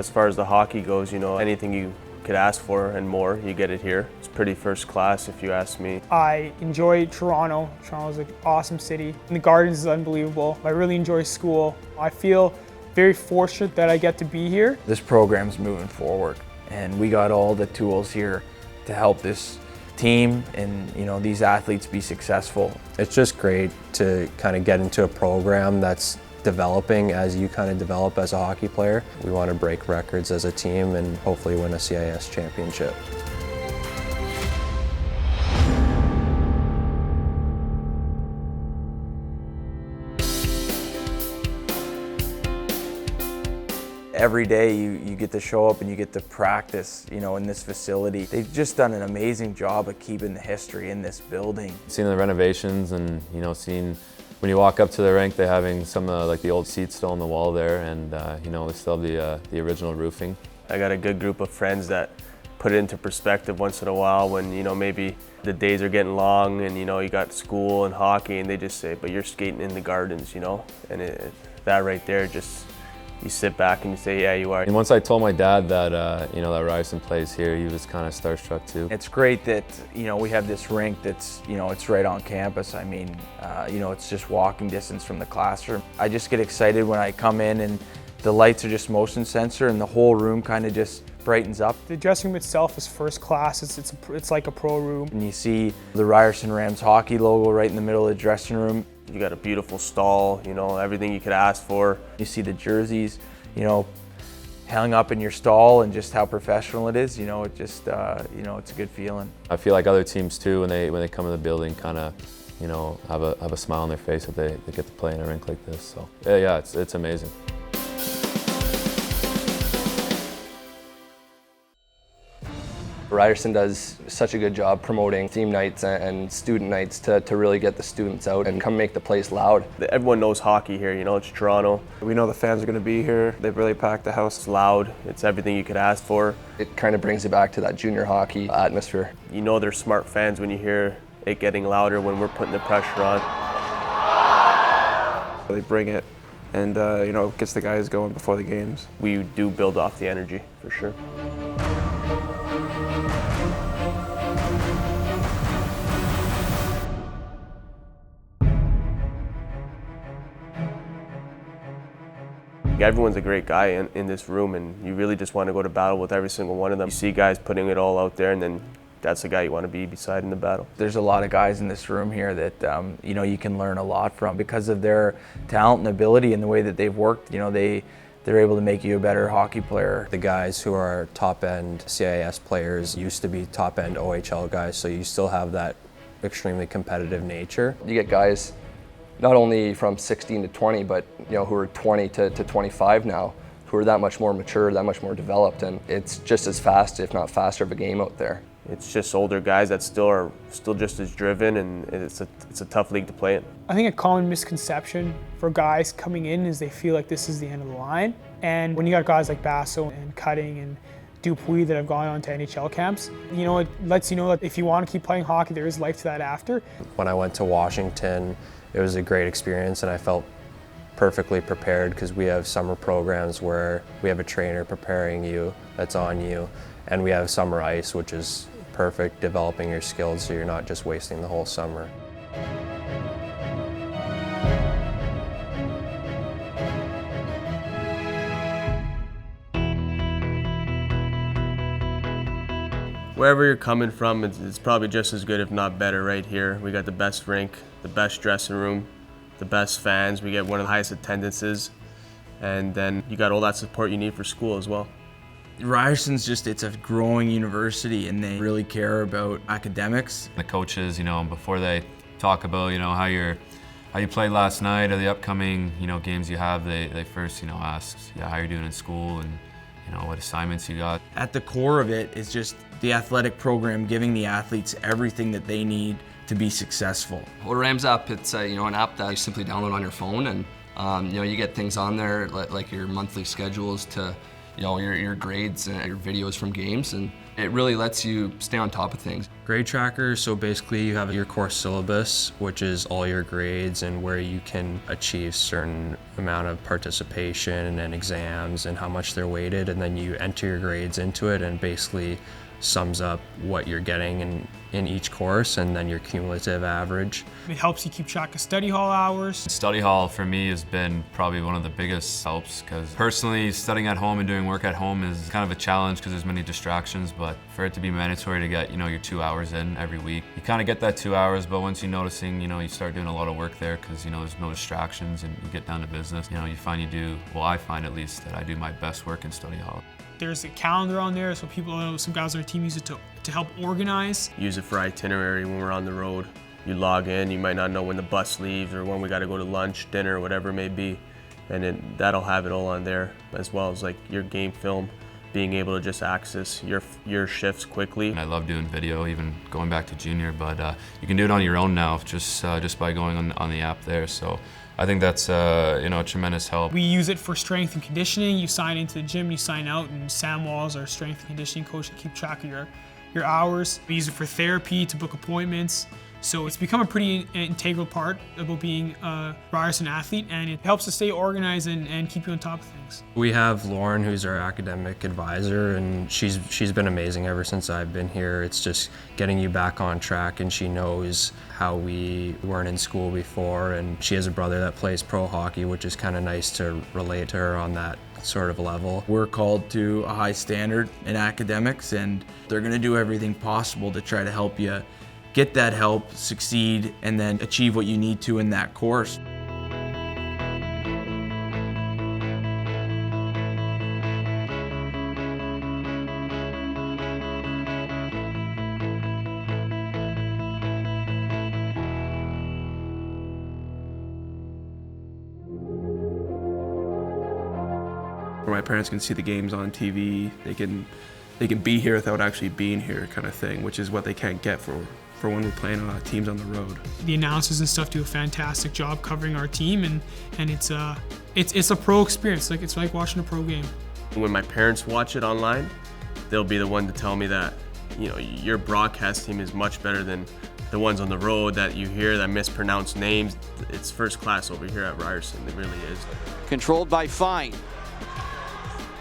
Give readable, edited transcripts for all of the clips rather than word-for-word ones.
As far as the hockey goes, anything you could ask for and more, you get it here. It's pretty first class if you ask me. I enjoy Toronto. Toronto's an awesome city. And the Gardens is unbelievable. I really enjoy school. I feel very fortunate that I get to be here. This program's moving forward, and we got all the tools here to help this team and these athletes be successful. It's just great to kind of get into a program that's developing as you kind of develop as a hockey player. We want to break records as a team and hopefully win a CIS championship. Every day you get to show up and you get to practice, in this facility. They've just done an amazing job of keeping the history in this building. Seeing the renovations and seeing when you walk up to the rink, they're having some of the old seats still on the wall there, and they still have the original roofing. I got a good group of friends that put it into perspective once in a while when maybe the days are getting long and you got school and hockey, and they just say, "But you're skating in the Gardens," and that right there just. You sit back and you say, yeah, you are. And once I told my dad that, that Ryerson plays here, he was kind of starstruck too. It's great that, we have this rink that's, it's right on campus. I mean, it's just walking distance from the classroom. I just get excited when I come in and the lights are just motion sensor and the whole room kind of just brightens up. The dressing room itself is first class. It's like a pro room. And you see the Ryerson Rams hockey logo right in the middle of the dressing room. You got a beautiful stall, everything you could ask for. You see the jerseys, hung up in your stall and just how professional it is. It just, it's a good feeling. I feel like other teams too, when they come in the building, kind of, have a smile on their face that they get to play in a rink like this. So yeah, it's amazing. Ryerson does such a good job promoting theme nights and student nights to really get the students out and come make the place loud. Everyone knows hockey here, it's Toronto. We know the fans are going to be here. They've really packed the house. It's loud, it's everything you could ask for. It kind of brings you back to that junior hockey atmosphere. They're smart fans when you hear it getting louder when we're putting the pressure on. They bring it and gets the guys going before the games. We do build off the energy, for sure. Everyone's a great guy in this room, and you really just want to go to battle with every single one of them. You see guys putting it all out there, and then that's the guy you want to be beside in the battle. There's a lot of guys in this room here that you can learn a lot from because of their talent and ability and the way that they've worked. They're able to make you a better hockey player. The guys who are top-end CIS players used to be top-end OHL guys, so you still have that extremely competitive nature. You get guys not only from 16 to 20, but who are 20 to 25 now, who are that much more mature, that much more developed, and it's just as fast, if not faster, of a game out there. It's just older guys that are still just as driven, and it's a tough league to play in. I think a common misconception for guys coming in is they feel like this is the end of the line. And when you got guys like Basso and Cutting and Dupuis that have gone on to NHL camps, it lets you know that if you want to keep playing hockey, there is life to that after. When I went to Washington, it was a great experience, and I felt perfectly prepared because we have summer programs where we have a trainer preparing you that's on you, and we have summer ice, which is perfect, developing your skills so you're not just wasting the whole summer. Wherever you're coming from, it's probably just as good, if not better, right here. We got the best rink, the best dressing room, the best fans. We get one of the highest attendances, and then you got all that support you need for school as well. Ryerson's it's a growing university, and they really care about academics. The coaches, before they talk about, how you played last night or the upcoming, games you have, they first, ask, how you're doing in school and, what assignments you got. At the core of it is just the athletic program giving the athletes everything that they need to be successful. Well, Rams app, it's an app that you simply download on your phone, and you get things on there like your monthly schedules to your grades and your videos from games, and it really lets you stay on top of things. Grade tracker, so basically you have your course syllabus, which is all your grades and where you can achieve certain amount of participation and exams and how much they're weighted, and then you enter your grades into it and basically sums up what you're getting in each course and then your cumulative average. It helps you keep track of study hall hours. Study hall for me has been probably one of the biggest helps, because personally studying at home and doing work at home is kind of a challenge because there's many distractions, but for it to be mandatory to get your 2 hours in every week, you kind of get that 2 hours, but once you're noticing you start doing a lot of work there because there's no distractions and you get down to business, you find you do, well, I find at least that I do my best work in study hall. There's a calendar on there, so people know, some guys on our team use it to help organize. Use it for itinerary when we're on the road. You log in, you might not know when the bus leaves or when we got to go to lunch, dinner, whatever it may be, and that'll have it all on there, as well as like your game film, being able to just access your shifts quickly. I love doing video, even going back to junior, but you can do it on your own now, just by going on the app there. So I think that's a tremendous help. We use it for strength and conditioning. You sign into the gym, you sign out, and Sam Walls, our strength and conditioning coach, to keep track of your hours. We use it for therapy, to book appointments. So it's become a pretty integral part about being a Ryerson athlete, and it helps us stay organized and keep you on top of things. We have Lauren, who's our academic advisor, and she's been amazing ever since I've been here. It's just getting you back on track, and she knows how we weren't in school before, and she has a brother that plays pro hockey, which is kind of nice to relate to her on that sort of level. We're called to a high standard in academics, and they're going to do everything possible to try to help you get that help, succeed, and then achieve what you need to in that course. Where my parents can see the games on TV, they can be here without actually being here, kind of thing, which is what they can't get for when we're playing teams on the road. The announcers and stuff do a fantastic job covering our team, and it's a pro experience. Like, it's like watching a pro game. When my parents watch it online, they'll be the one to tell me that your broadcast team is much better than the ones on the road that you hear that mispronounce names. It's first class over here at Ryerson. It really is. Controlled by Fine.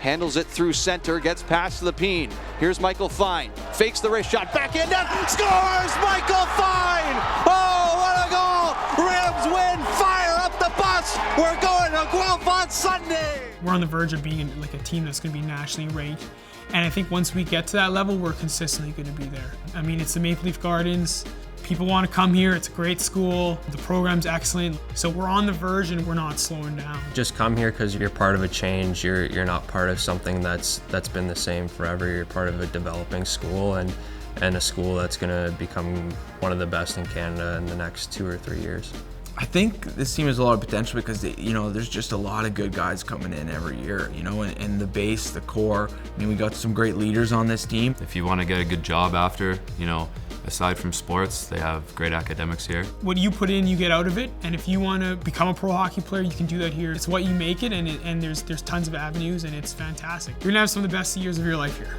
Handles it through center, gets past Lepine. Here's Michael Fine. Fakes the wrist shot, back in net, scores! Michael Fine! Oh, what a goal! Rams win, fire up the bus! We're going to Guelph on Sunday! We're on the verge of being like a team that's going to be nationally ranked. And I think once we get to that level, we're consistently going to be there. I mean, it's the Maple Leaf Gardens. People want to come here. It's a great school. The program's excellent. So we're on the verge and we're not slowing down. Just come here because you're part of a change. You're not part of something that's been the same forever. You're part of a developing school and a school that's going to become one of the best in Canada in the next 2 or 3 years. I think this team has a lot of potential because there's just a lot of good guys coming in every year, and the base, the core. I mean, we got some great leaders on this team. If you want to get a good job after, aside from sports, they have great academics here. What you put in, you get out of it. And if you want to become a pro hockey player, you can do that here. It's what you make it, and there's tons of avenues, and it's fantastic. You're gonna have some of the best years of your life here.